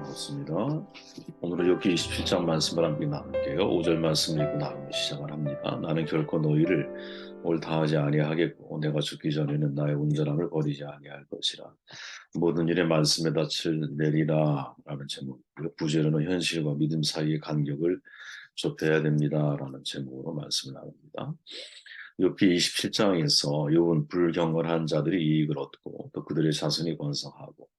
반갑습니다. 오늘은 욥기 27장 말씀을 함께 나눌게요. 5절 말씀을 읽고 나누며 시작을 합니다. 나는 결코 너희를 옳다하지 아니하겠고 내가 죽기 전에는 나의 온전함을 버리지 아니할 것이라. 모든 일에 말씀에 닻을 내리라 라는 제목이고요. 부제로는 현실과 믿음 사이의 간격을 좁혀야 됩니다 라는 제목으로 말씀을 나눕니다. 욥기 27장에서 욥은 불경건한 자들이 이익을 얻고 또 그들의 자손이 번성하고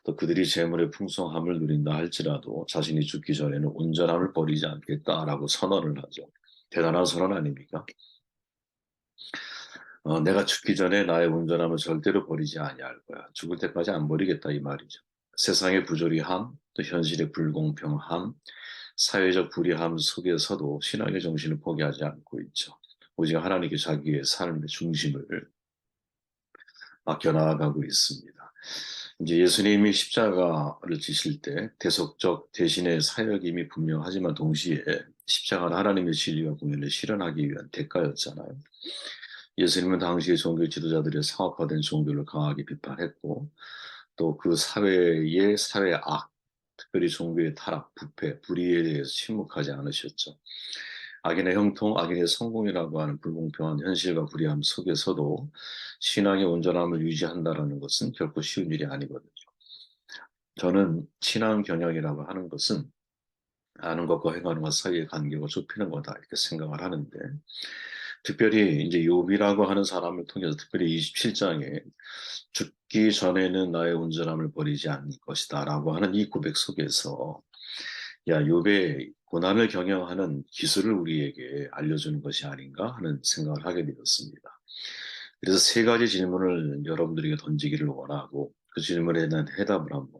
또 그들이 재물의 풍성함을 누린다 할지라도 자신이 죽기 전에는 온전함을 버리지 않겠다라고 선언을 하죠. 대단한 선언 아닙니까? 내가 죽기 전에 나의 온전함을 절대로 버리지 아니할 거야. 죽을 때까지 안 버리겠다 이 말이죠. 세상의 부조리함, 또 현실의 불공평함, 사회적 불의함 속에서도 신앙의 정신을 포기하지 않고 있죠. 오직 하나님께 자기의 삶의 중심을 맡겨나가고 있습니다. 이제 예수님이 십자가를 지실 때 대속적 대신의 사역임이 분명하지만 동시에 십자가는 하나님의 진리와 공의를 실현하기 위한 대가였잖아요. 예수님은 당시의 종교 지도자들의 상업화된 종교를 강하게 비판했고 또 그 사회의 사회악, 특별히 종교의 타락, 부패, 불의에 대해서 침묵하지 않으셨죠. 악인의 형통, 악인의 성공이라고 하는 불공평한 현실과 불의함 속에서도 신앙의 온전함을 유지한다는 것은 결코 쉬운 일이 아니거든요. 저는 신앙 경영이라고 하는 것은 아는 것과 행하는 것 사이의 간격을 좁히는 거다 이렇게 생각을 하는데 특별히 이제 욥이라고 하는 사람을 통해서 특별히 27장에 죽기 전에는 나의 온전함을 버리지 않을 것이다라고 하는 이 고백 속에서 야 욥의 고난을 경영하는 기술을 우리에게 알려주는 것이 아닌가 하는 생각을 하게 되었습니다. 그래서 세 가지 질문을 여러분들에게 던지기를 원하고 그 질문에 대한 해답을 한번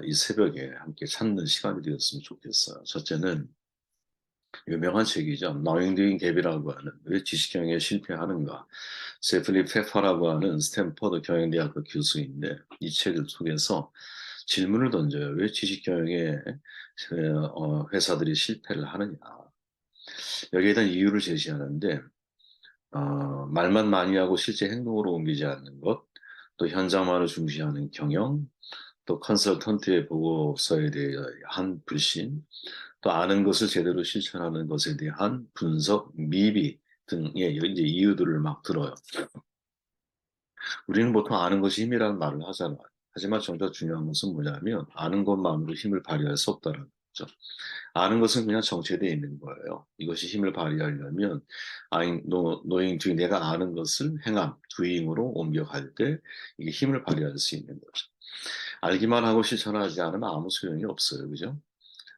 이 새벽에 함께 찾는 시간이 되었으면 좋겠어요. 첫째는 유명한 책이죠. Knowing Doing Gap이라고 하는 왜 지식경영에 실패하는가. 세플리 페퍼라고 하는 스탠퍼드 경영대학교 교수인데 이 책을 통해서 질문을 던져요. 왜 지식경영에 회사들이 실패를 하느냐. 여기에 대한 이유를 제시하는데 말만 많이 하고 실제 행동으로 옮기지 않는 것, 또 현장만을 중시하는 경영, 또 컨설턴트의 보고서에 대한 불신, 또 아는 것을 제대로 실천하는 것에 대한 분석, 미비 등의 이제 이유들을 막 들어요. 우리는 보통 아는 것이 힘이라는 말을 하잖아요. 하지만 정작 중요한 것은 뭐냐면 아는 것만으로 힘을 발휘할 수 없다는 거죠. 아는 것은 그냥 정체되어 있는 거예요. 이것이 힘을 발휘하려면 knowing doing 내가 아는 것을 행함, doing으로 옮겨갈 때 이게 힘을 발휘할 수 있는 거죠. 알기만 하고 실천하지 않으면 아무 소용이 없어요. 그죠?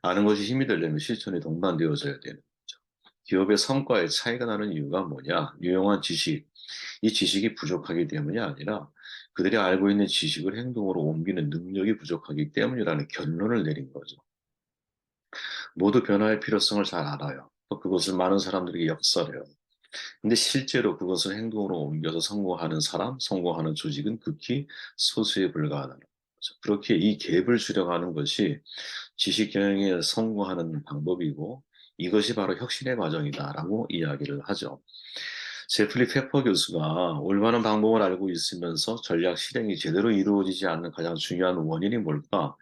아는 것이 힘이 되려면 실천이 동반되어져야 되는 거죠. 기업의 성과에 차이가 나는 이유가 뭐냐? 유용한 지식, 이 지식이 부족하기 때문이 아니라 그들이 알고 있는 지식을 행동으로 옮기는 능력이 부족하기 때문이라는 결론을 내린 거죠. 모두 변화의 필요성을 잘 알아요. 또 그것을 많은 사람들에게 역설해요. 근데 실제로 그것을 행동으로 옮겨서 성공하는 사람, 성공하는 조직은 극히 소수에 불과하다는 거죠. 그렇게 이 갭을 줄여가는 것이 지식 경영에 성공하는 방법이고 이것이 바로 혁신의 과정이다라고 이야기를 하죠. 제프리 페퍼 교수가 올바른 방법을 알고 있으면서 전략 실행이 제대로 이루어지지 않는 가장 중요한 원인이 뭘까?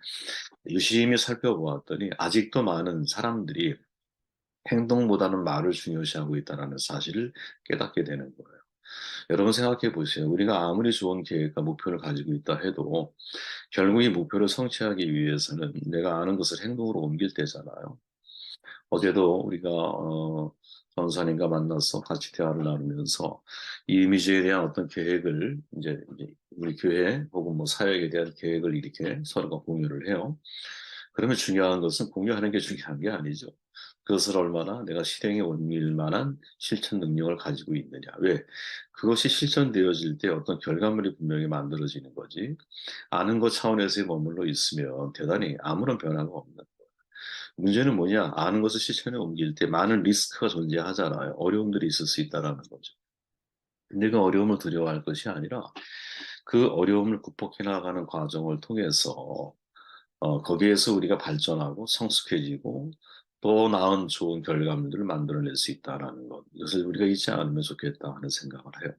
유심히 살펴보았더니 아직도 많은 사람들이 행동보다는 말을 중요시하고 있다는 사실을 깨닫게 되는 거예요. 여러분 생각해 보세요. 우리가 아무리 좋은 계획과 목표를 가지고 있다 해도 결국 이 목표를 성취하기 위해서는 내가 아는 것을 행동으로 옮길 때잖아요. 어제도 우리가 전사님과 만나서 같이 대화를 나누면서 이 이미지에 대한 어떤 계획을 이제 우리 교회 혹은 뭐 사역에 대한 계획을 이렇게 서로가 공유를 해요. 그러면 중요한 것은 공유하는 게 중요한 게 아니죠. 그것을 얼마나 내가 실행에 옮길 만한 실천 능력을 가지고 있느냐. 왜? 그것이 실천되어질 때 어떤 결과물이 분명히 만들어지는 거지. 아는 것 차원에서 머물러 있으면 대단히 아무런 변화가 없는 거예요. 문제는 뭐냐? 아는 것을 실천에 옮길 때 많은 리스크가 존재하잖아요. 어려움들이 있을 수 있다라는 거죠. 근데 그 어려움을 두려워할 것이 아니라 그 어려움을 극복해 나가는 과정을 통해서 거기에서 우리가 발전하고 성숙해지고 또 나은 좋은 결과물들을 만들어낼 수 있다라는 것. 이것을 우리가 잊지 않으면 좋겠다 하는 생각을 해요.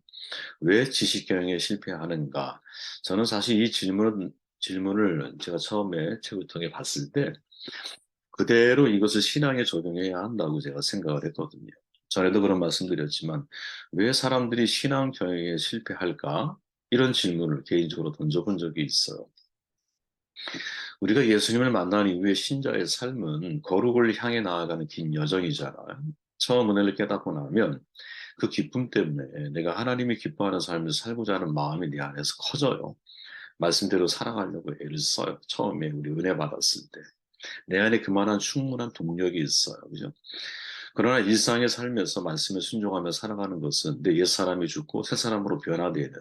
왜 지식 경영에 실패하는가? 저는 사실 이 질문은 질문을 제가 처음에 책을 통해 봤을 때 그대로 이것을 신앙에 적용해야 한다고 제가 생각을 했거든요. 전에도 그런 말씀드렸지만 왜 사람들이 신앙 경영에 실패할까? 이런 질문을 개인적으로 던져본 적이 있어요. 우리가 예수님을 만난 이후에 신자의 삶은 거룩을 향해 나아가는 긴 여정이잖아요. 처음 은혜를 깨닫고 나면 그 기쁨 때문에 내가 하나님이 기뻐하는 삶을 살고자 하는 마음이 내 안에서 커져요. 말씀대로 살아가려고 애를 써요. 처음에 우리 은혜 받았을 때. 내 안에 그만한 충분한 동력이 있어요. 그죠? 그러나 일상의 삶에서 말씀에 순종하며 살아가는 것은 내 옛사람이 죽고 새사람으로 변화되는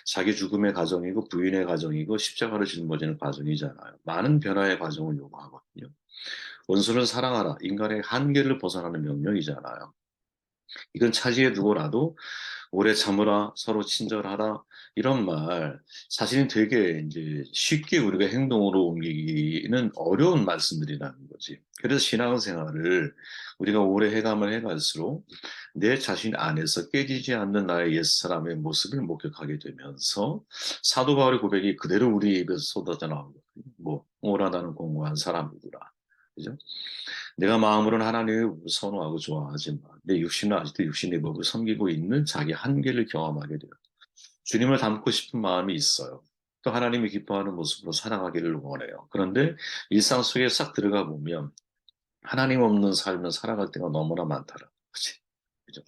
자기 죽음의 과정이고 부인의 과정이고 십자가를 짊어지는 과정이잖아요. 많은 변화의 과정을 요구하거든요. 원수를 사랑하라. 인간의 한계를 벗어나는 명령이잖아요. 이건 차지해 두고라도 오래 참으라, 서로 친절하라, 이런 말, 사실은 되게 이제 쉽게 우리가 행동으로 옮기기는 어려운 말씀들이라는 거지. 그래서 신앙생활을 우리가 오래 해감을 해갈수록 내 자신 안에서 깨지지 않는 나의 옛사람의 모습을 목격하게 되면서 사도 바울의 고백이 그대로 우리 입에서 쏟아져 나오거든요. 뭐, 오라 나는 공고한 사람이구나. 그죠? 내가 마음으로는 하나님을 선호하고 좋아하지만 내 육신은 아직도 육신의 법을 섬기고 있는 자기 한계를 경험하게 돼요. 주님을 닮고 싶은 마음이 있어요. 또 하나님이 기뻐하는 모습으로 살아가기를 원해요. 그런데 일상 속에 싹 들어가 보면 하나님 없는 삶을 살아갈 때가 너무나 많더라. 그치? 그죠?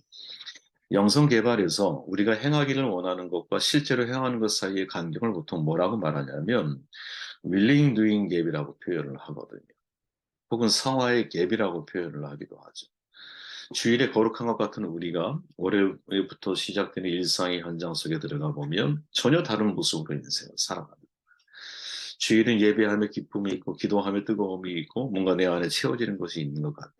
영성 개발에서 우리가 행하기를 원하는 것과 실제로 행하는 것 사이의 간격을 보통 뭐라고 말하냐면 willing doing gap이라고 표현을 하거든요. 혹은 성화의 갭이라고 표현을 하기도 하죠. 주일에 거룩한 것 같은 우리가 월요일부터 시작되는 일상의 현장 속에 들어가 보면 전혀 다른 모습으로 인생을 살아갑니다. 주일은 예배하며 기쁨이 있고 기도하며 뜨거움이 있고 뭔가 내 안에 채워지는 것이 있는 것 같아.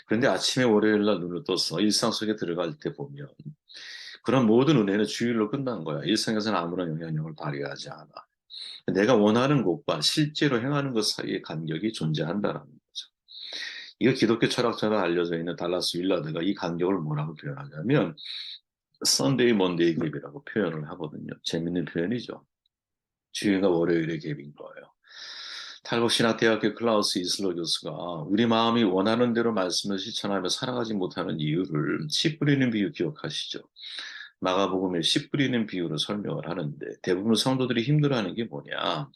그런데 아침에 월요일 날 눈을 떠서 일상 속에 들어갈 때 보면 그런 모든 은혜는 주일로 끝난 거야. 일상에서는 아무런 영향력을 발휘하지 않아. 내가 원하는 것과 실제로 행하는 것 사이의 간격이 존재한다는 거죠. 이거 기독교 철학자가 알려져 있는 달라스 윌라드가 이 간격을 뭐라고 표현하냐면 썬데이 먼데이 갭이라고 표현을 하거든요. 재밌는 표현이죠. 주일과 월요일의 갭인 거예요. 탈북신학대학교 클라우스 이슬러 교수가 우리 마음이 원하는 대로 말씀을 실천하며 살아가지 못하는 이유를 씨 뿌리는 비유 기억하시죠? 마가복음에 씨 뿌리는 비유로 설명을 하는데 대부분 성도들이 힘들어하는 게 뭐냐?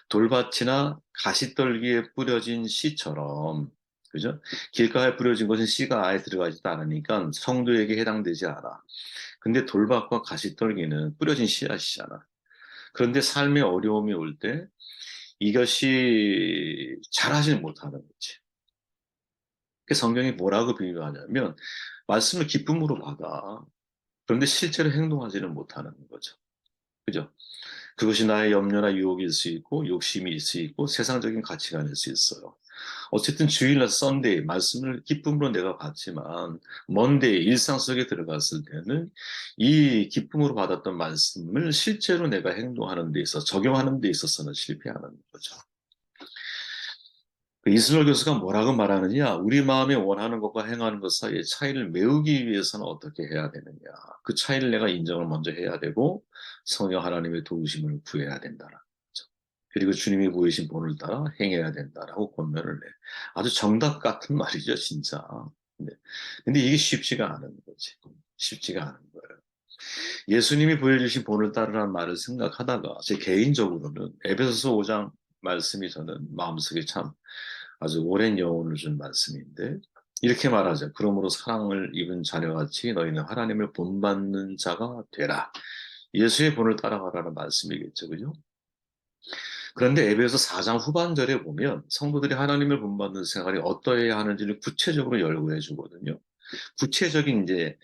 돌밭이나 가시떨기에 뿌려진 씨처럼 그죠? 길가에 뿌려진 것은 씨가 아예 들어가지도 않으니까 성도에게 해당되지 않아. 근데 돌밭과 가시떨기는 뿌려진 씨앗이잖아. 그런데 삶의 어려움이 올 때 이것이 잘하지 못하는 거지. 그 성경이 뭐라고 비유하냐면 말씀을 기쁨으로 받아. 그런데 실제로 행동하지는 못하는 거죠. 그죠? 그것이 나의 염려나 유혹일 수 있고 욕심일 수 있고 세상적인 가치관일 수 있어요. 어쨌든 주일날 썬데이 말씀을 기쁨으로 내가 받지만 먼데이 일상 속에 들어갔을 때는 이 기쁨으로 받았던 말씀을 실제로 내가 행동하는 데 있어 적용하는 데 있어서는 실패하는 거죠. 그 이스라엘 교수가 뭐라고 말하느냐? 우리 마음에 원하는 것과 행하는 것 사이의 차이를 메우기 위해서는 어떻게 해야 되느냐? 그 차이를 내가 인정을 먼저 해야 되고 성령 하나님의 도우심을 구해야 된다는 거죠. 그리고 주님이 보이신 본을 따라 행해야 된다라고 권면을 해. 아주 정답 같은 말이죠, 진짜. 근데, 근데 이게 쉽지가 않은 거지. 쉽지가 않은 거예요. 예수님이 보여주신 본을 따르라는 말을 생각하다가 제 개인적으로는 에베소서 5장 말씀이 저는 마음속에 참 아주 오랜 여운을 준 말씀인데 이렇게 말하죠. 그러므로 사랑을 입은 자녀같이 너희는 하나님을 본받는 자가 되라. 예수의 본을 따라가라는 말씀이겠죠. 그죠? 그런데 에베소 4장 후반절에 보면 성도들이 하나님을 본받는 생활이 어떠해야 하는지를 구체적으로 열거해 주거든요. 구체적인 이제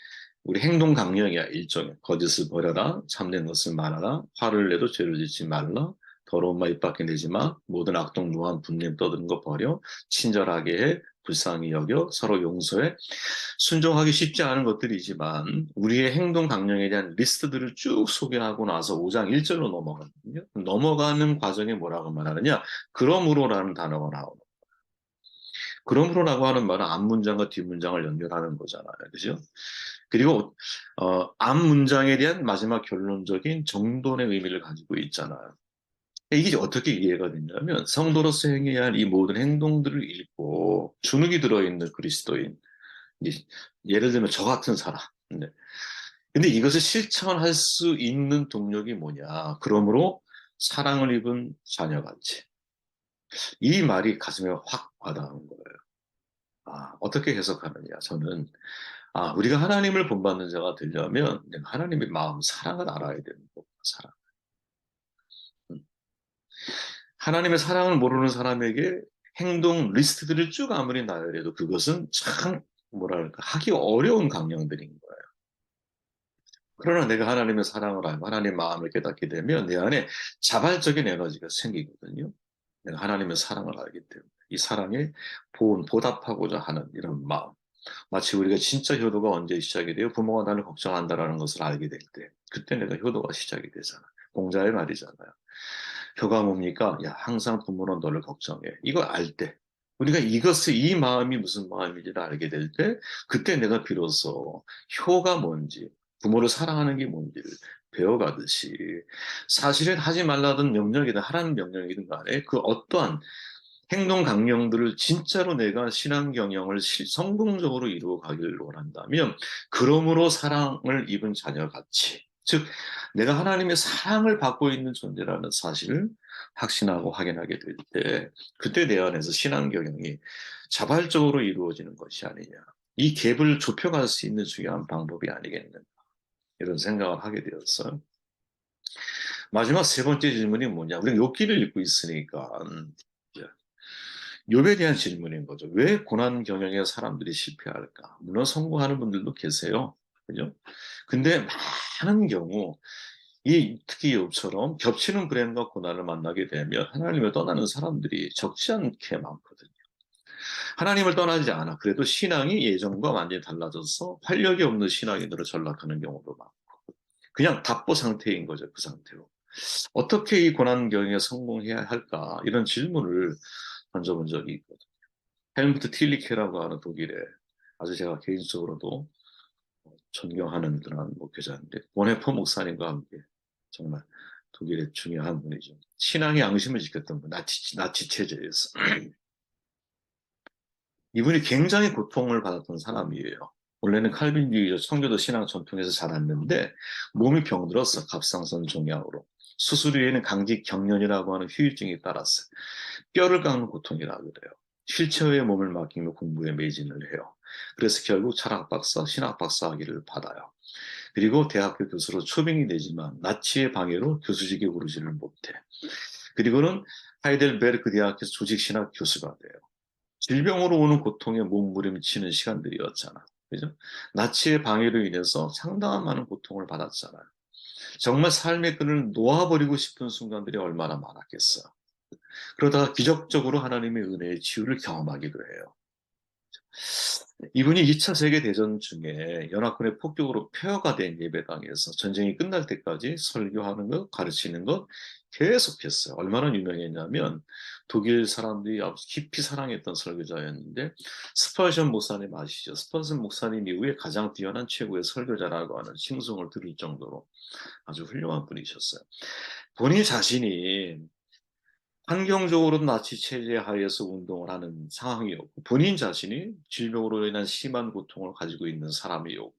우리 행동 강령이야 일종의 거짓을 버려라 참된 것을 말하라 화를 내도 죄를 짓지 말라 더러운 말 입 밖에 내지 마 모든 악독 무한 분냄 떠드는 거 버려 친절하게 해 불쌍히 여겨 서로 용서해 순종하기 쉽지 않은 것들이지만 우리의 행동 강령에 대한 리스트들을 쭉 소개하고 나서 5장 1절로 넘어가거든요. 넘어가는 과정에 뭐라고 말하느냐 그러므로라는 단어가 나오는 그러므로라고 하는 말은 앞 문장과 뒷 문장을 연결하는 거잖아요. 그죠? 그리고 앞 문장에 대한 마지막 결론적인 정돈의 의미를 가지고 있잖아요. 이게 어떻게 이해가 되냐면 성도로서 행해야 할 이 모든 행동들을 읽고 주눅이 들어있는 그리스도인, 예를 들면 저 같은 사람. 네. 근데 이것을 실천할 수 있는 동력이 뭐냐? 그러므로 사랑을 입은 자녀같이. 이 말이 가슴에 확 와닿은 거예요. 어떻게 해석하느냐? 저는 우리가 하나님을 본받는 자가 되려면 내가 하나님의 마음, 사랑을 알아야 되는 거구나. 사랑. 음. 하나님의 사랑을 모르는 사람에게 행동 리스트들을 쭉 아무리 나열해도 그것은 참 뭐랄까 하기 어려운 강령들인 거예요. 그러나 내가 하나님의 사랑을 알고 하나님의 마음을 깨닫게 되면 내 안에 자발적인 에너지가 생기거든요. 내가 하나님의 사랑을 알기 때문에 이 사랑에 보답하고자 하는 이런 마음. 마치 우리가 진짜 효도가 언제 시작이 돼요? 부모가 나를 걱정한다라는 것을 알게 될 때, 그때 내가 효도가 시작이 되잖아. 공자의 말이잖아요. 효가 뭡니까? 야, 항상 부모는 너를 걱정해. 이거 알 때, 우리가 이 마음이 무슨 마음인지를 알게 될 때, 그때 내가 비로소 효가 뭔지, 부모를 사랑하는 게 뭔지를 배워가듯이, 사실은 하지 말라던 명령이든 하라는 명령이든 간에 그 어떠한 행동 강령들을 진짜로 내가 신앙 경영을 성공적으로 이루어 가기를 원한다면, 그러므로 사랑을 입은 자녀같이, 즉 내가 하나님의 사랑을 받고 있는 존재라는 사실을 확신하고 확인하게 될 때, 그때 내 안에서 신앙 경영이 자발적으로 이루어지는 것이 아니냐. 이 갭을 좁혀갈 수 있는 중요한 방법이 아니겠는가. 이런 생각을 하게 되었어요. 마지막 세 번째 질문이 뭐냐. 우리가 욥기를 읽고 있으니까 욥에 대한 질문인 거죠. 왜 고난 경영에 사람들이 실패할까? 물론 성공하는 분들도 계세요. 그죠? 근데 많은 경우 특히 욥처럼 겹치는 불행과 고난을 만나게 되면 하나님을 떠나는 사람들이 적지 않게 많거든요. 하나님을 떠나지 않아. 그래도 신앙이 예전과 완전히 달라져서 활력이 없는 신앙인으로 전락하는 경우도 많고. 그냥 답보 상태인 거죠. 그 상태로. 어떻게 이 고난 경영에 성공해야 할까? 이런 질문을 던져본 적이 있거든요. 헬무트 틸리케라고 하는 독일의 아주 제가 개인적으로도 존경하는 그런 목회자인데 보네포 목사님과 함께 정말 독일의 중요한 분이죠. 신앙의 양심을 지켰던 분, 나치 체제에서. 이분이 굉장히 고통을 받았던 사람이에요. 원래는 칼빈주의 청교도 신앙 전통에서 자랐는데 몸이 병들었어. 갑상선 종양으로. 수술 후에는 강직 경련이라고 하는 후유증이 따랐어요. 뼈를 깎는 고통이라 그래요. 휠체어에 몸을 맡기며 공부에 매진을 해요. 그래서 결국 철학 박사, 신학 박사 학위를 받아요. 그리고 대학교 교수로 초빙이 되지만 나치의 방해로 교수직에 오르지를 못해. 그리고는 하이델베르크 대학에서 조직신학 교수가 돼요. 질병으로 오는 고통에 몸부림치는 시간들이었잖아. 그죠? 나치의 방해로 인해서 상당한 많은 고통을 받았잖아요. 정말 삶의 끈을 놓아버리고 싶은 순간들이 얼마나 많았겠어. 그러다가 기적적으로 하나님의 은혜의 치유를 경험하기도 해요. 이분이 2차 세계대전 중에 연합군의 폭격으로 폐허가 된 예배당에서 전쟁이 끝날 때까지 설교하는 것, 가르치는 것 계속했어요. 얼마나 유명했냐면 독일 사람들이 아주 깊이 사랑했던 설교자였는데 스펄전 목사님 아시죠? 스펄전 목사님 이후에 가장 뛰어난 최고의 설교자라고 하는 칭송을 들을 정도로 아주 훌륭한 분이셨어요. 본인 자신이 환경적으로도 나치 체제 하에서 운동을 하는 상황이었고 본인 자신이 질병으로 인한 심한 고통을 가지고 있는 사람이었고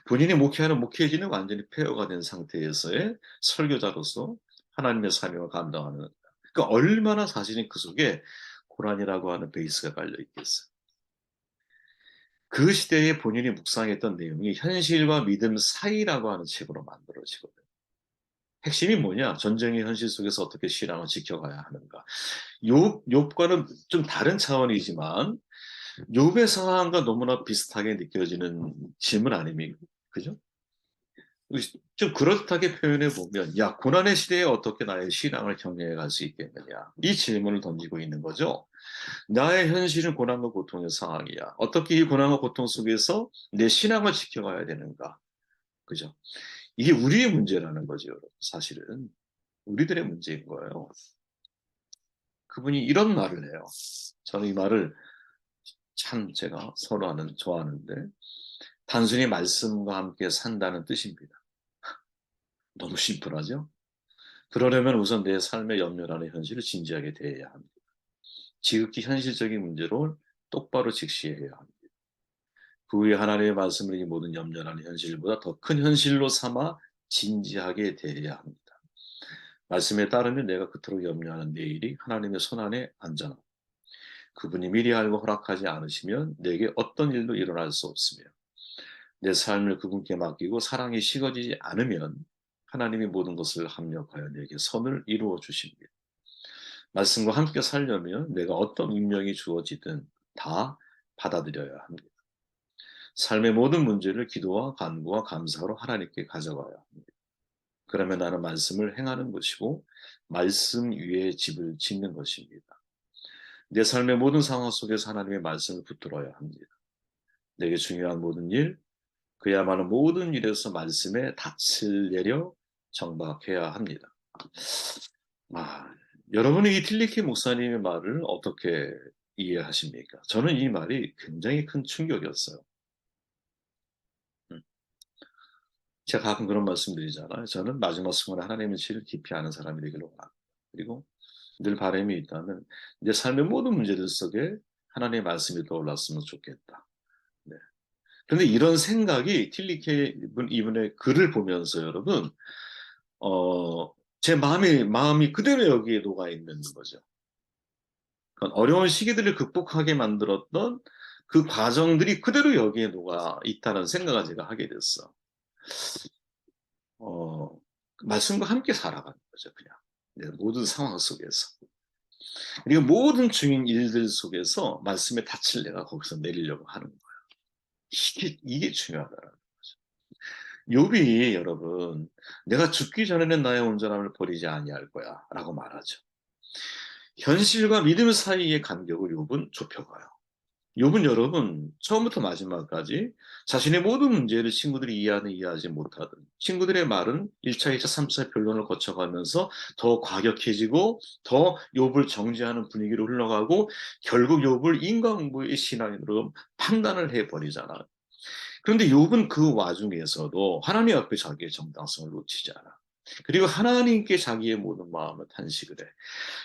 본인이 목회하는 목회진은 완전히 폐허가 된 상태에서의 설교자로서 하나님의 사명을 감당하는 그러니까 얼마나 자신이 그 속에 고란이라고 하는 베이스가 깔려 있겠어요. 그 시대에 본인이 묵상했던 내용이 현실과 믿음 사이라고 하는 책으로 만들어지거든요. 핵심이 뭐냐? 전쟁의 현실 속에서 어떻게 신앙을 지켜가야 하는가. 욥과는 좀 다른 차원이지만 욥의 상황과 너무나 비슷하게 느껴지는 질문 아닙니까? 그죠? 좀 그렇다게 표현해 보면, 야, 고난의 시대에 어떻게 나의 신앙을 경영해 갈 수 있겠느냐? 이 질문을 던지고 있는 거죠. 나의 현실은 고난과 고통의 상황이야. 어떻게 이 고난과 고통 속에서 내 신앙을 지켜가야 되는가? 그죠? 이게 우리의 문제라는 거죠, 여러분. 사실은. 우리들의 문제인 거예요. 그분이 이런 말을 해요. 저는 이 말을 참 제가 좋아하는데, 단순히 말씀과 함께 산다는 뜻입니다. 너무 심플하죠? 그러려면 우선 내 삶의 염려라는 현실을 진지하게 대해야 합니다. 지극히 현실적인 문제로 똑바로 직시해야 합니다. 그 후에 하나님의 말씀을 이 모든 염려라는 현실보다 더 큰 현실로 삼아 진지하게 대해야 합니다. 말씀에 따르면 내가 그토록 염려하는 내일이 하나님의 손안에 안전하고 그분이 미리 알고 허락하지 않으시면 내게 어떤 일도 일어날 수 없으며 내 삶을 그분께 맡기고 사랑이 식어지지 않으면 하나님이 모든 것을 합력하여 내게 선을 이루어 주십니다. 말씀과 함께 살려면 내가 어떤 운명이 주어지든 다 받아들여야 합니다. 삶의 모든 문제를 기도와 간구와 감사로 하나님께 가져가야 합니다. 그러면 나는 말씀을 행하는 것이고 말씀 위에 집을 짓는 것입니다. 내 삶의 모든 상황 속에서 하나님의 말씀을 붙들어야 합니다. 내게 중요한 모든 일, 그야말로 모든 일에서 말씀에 닻을 내려 정박해야 합니다. 아, 여러분이 이 틸리키 목사님의 말을 어떻게 이해하십니까? 저는 이 말이 굉장히 큰 충격이었어요. 음. 제가 가끔 그런 말씀 드리잖아요. 저는 마지막 순간에 하나님의 진리를 깊이 아는 사람이 되기를 원합니다. 그리고 늘 바람이 있다면 내 삶의 모든 문제들 속에 하나님의 말씀이 떠올랐으면 좋겠다. 네. 그런데 이런 생각이 틸리케 이분의 글을 보면서 여러분, 제 마음이 그대로 여기에 녹아 있는 거죠. 그러니까 어려운 시기들을 극복하게 만들었던 그 과정들이 그대로 여기에 녹아 있다는 생각을 제가 하게 됐어. 어, 말씀과 함께 살아가는 거죠, 그냥. 네, 모든 상황 속에서. 그리고 모든 중인 일들 속에서 말씀의 닻을 내가 거기서 내리려고 하는 거예요. 이게 중요하다라는 거죠. 욥이 여러분, 내가 죽기 전에는 나의 온전함을 버리지 아니할 거야 라고 말하죠. 현실과 믿음 사이의 간격을 욥은 좁혀가요. 욥은 여러분 처음부터 마지막까지 자신의 모든 문제를 친구들이 이해하든 이해하지 못하든 친구들의 말은 1차, 2차, 3차 변론을 거쳐가면서 더 과격해지고 더 욥을 정죄하는 분위기로 흘러가고 결국 욥을 인간공부의 신앙인으로 판단을 해버리잖아요. 그런데 욥은 그 와중에서도 하나님 앞에 자기의 정당성을 놓치지 않아. 그리고 하나님께 자기의 모든 마음을 탄식을 해.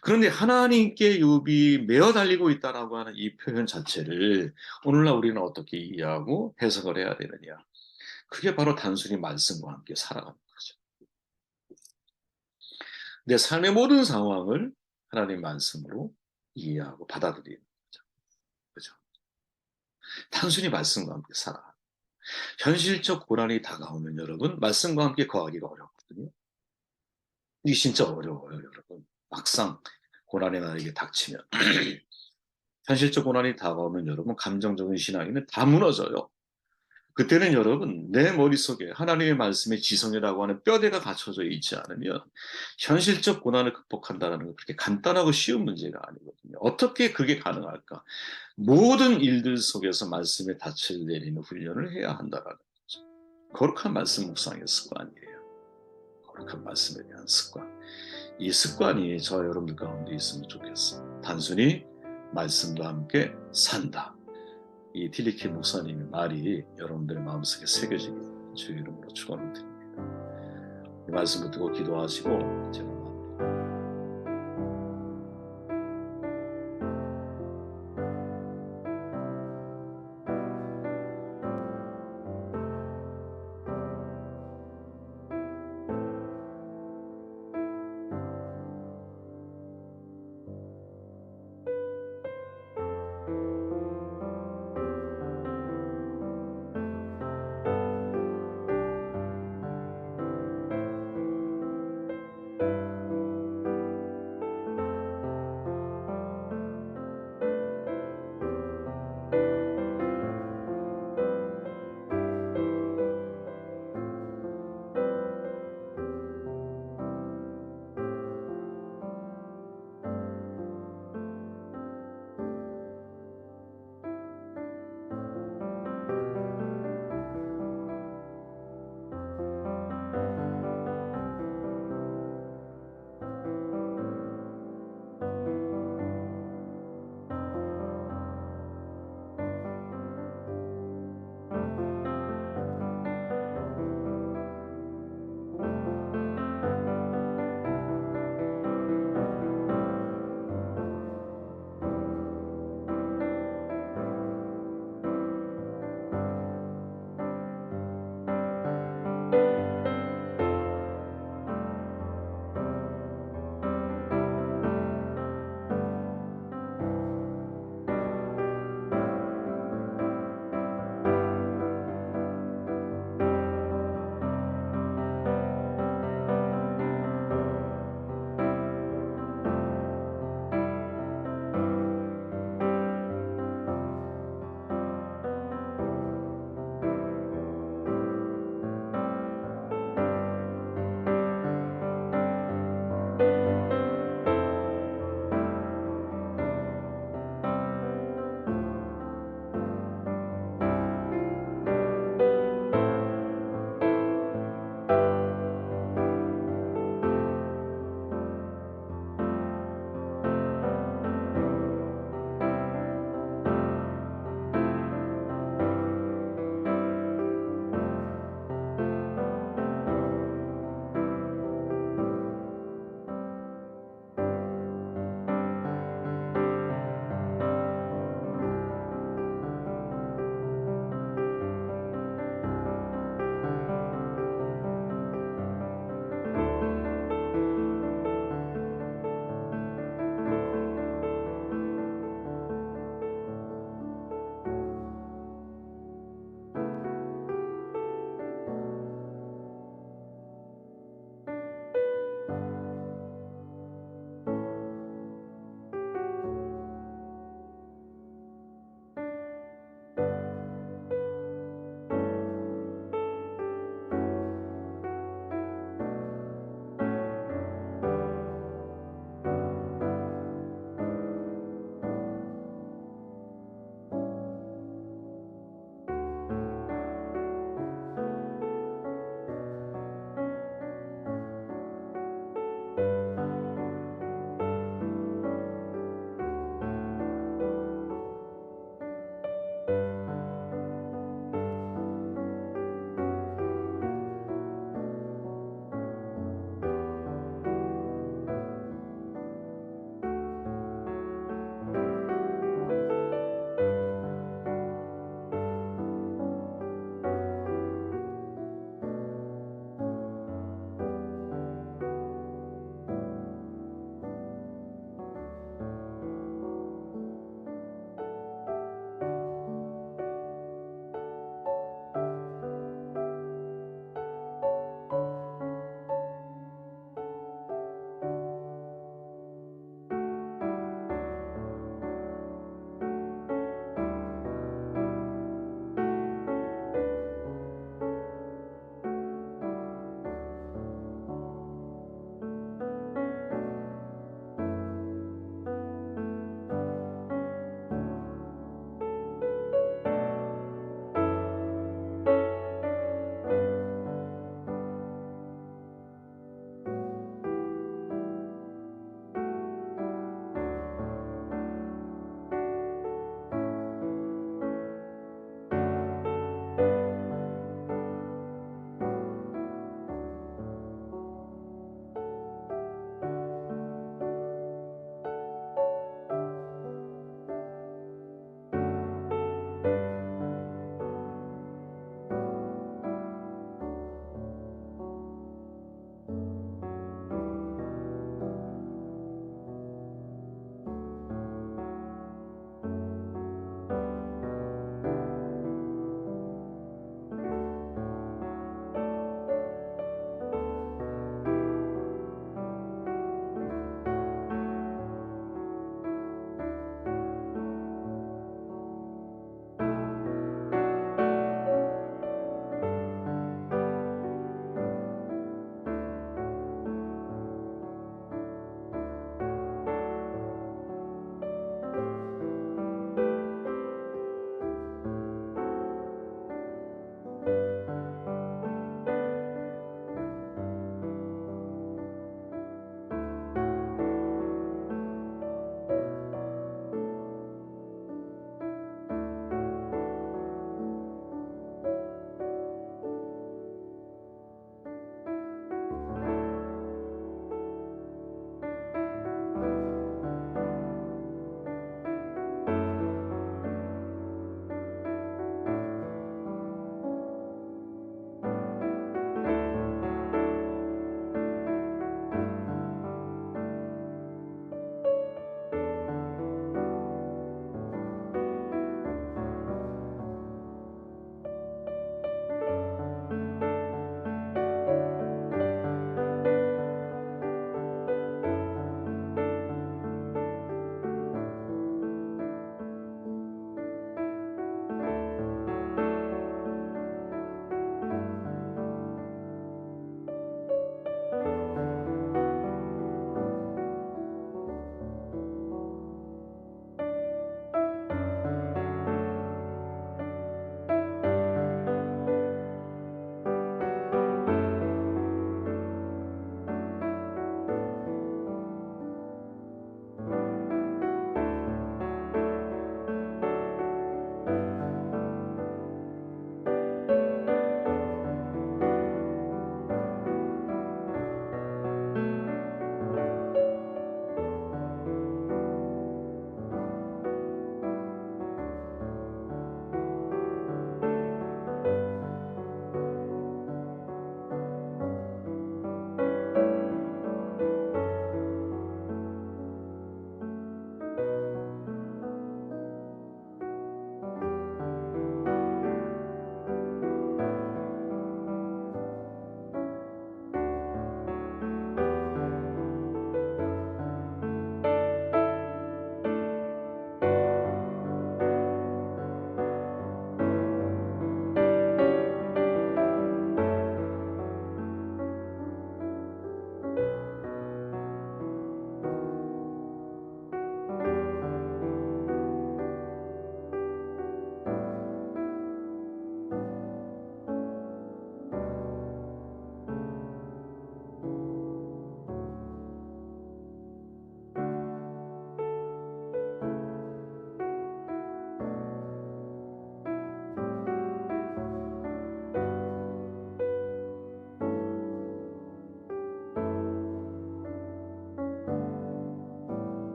그런데 하나님께 욥이 매어 달리고 있다라고 하는 이 표현 자체를 오늘날 우리는 어떻게 이해하고 해석을 해야 되느냐. 그게 바로 단순히 말씀과 함께 살아가는 거죠. 내 삶의 모든 상황을 하나님 말씀으로 이해하고 받아들이는 거죠. 그죠? 단순히 말씀과 함께 살아가는. 현실적 고난이 다가오면 여러분, 말씀과 함께 거하기가 어렵거든요. 이게 진짜 어려워요, 여러분. 막상 고난이 나에게 닥치면. 현실적 고난이 다가오면 여러분, 감정적인 신앙에는 다 무너져요. 그때는 여러분, 내 머릿속에 하나님의 말씀의 지성이라고 하는 뼈대가 갖춰져 있지 않으면 현실적 고난을 극복한다는 건 그렇게 간단하고 쉬운 문제가 아니거든요. 어떻게 그게 가능할까? 모든 일들 속에서 말씀의 닻을 내리는 훈련을 해야 한다는 거죠. 거룩한 말씀 묵상의 습관이에요. 거룩한 말씀에 대한 습관. 이 습관이 저와 여러분들 가운데 있으면 좋겠어요. 단순히 말씀과 함께 산다. 이 틸리키 목사님의 말이 여러분들의 마음속에 새겨지길 주의 이름으로 축원을 드립니다. 이 말씀을 듣고 기도하시고 제가